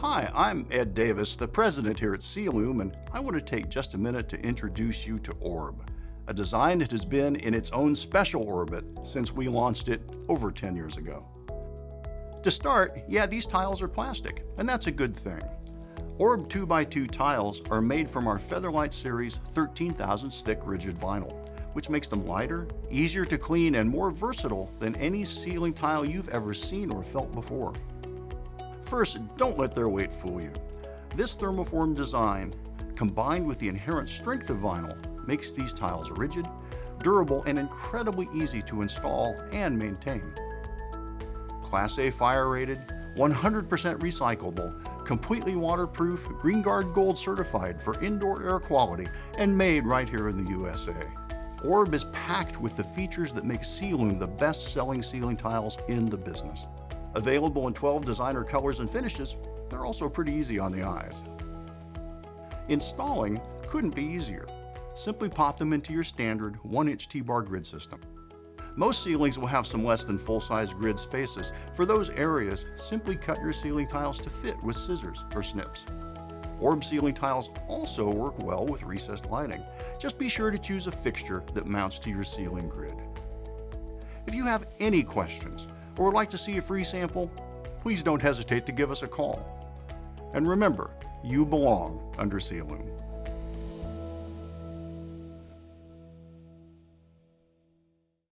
Hi, I'm Ed Davis, the president here at Sealoom, and I want to take just a minute to introduce you to Orb, a design that has been in its own special orbit since we launched it over 10 years ago. To start, yeah, these tiles are plastic, and that's a good thing. Orb 2x2 tiles are made from our Featherlight Series 13,000 stick rigid vinyl, which makes them lighter, easier to clean, and more versatile than any ceiling tile you've ever seen or felt before. First, don't let their weight fool you. This thermoformed design, combined with the inherent strength of vinyl, makes these tiles rigid, durable, and incredibly easy to install and maintain. Class A fire rated, 100% recyclable, completely waterproof, Greenguard Gold Certified for indoor air quality, and made right here in the USA. Orb is packed with the features that make Sealoom the best-selling ceiling tiles in the business. Available in 12 designer colors and finishes, they're also pretty easy on the eyes. Installing couldn't be easier. Simply pop them into your standard 1-inch T-bar grid system. Most ceilings will have some less than full-size grid spaces. For those areas, simply cut your ceiling tiles to fit with scissors or snips. Orb ceiling tiles also work well with recessed lighting. Just be sure to choose a fixture that mounts to your ceiling grid. If you have any questions or would like to see a free sample, please don't hesitate to give us a call. And remember, you belong under Sealoom.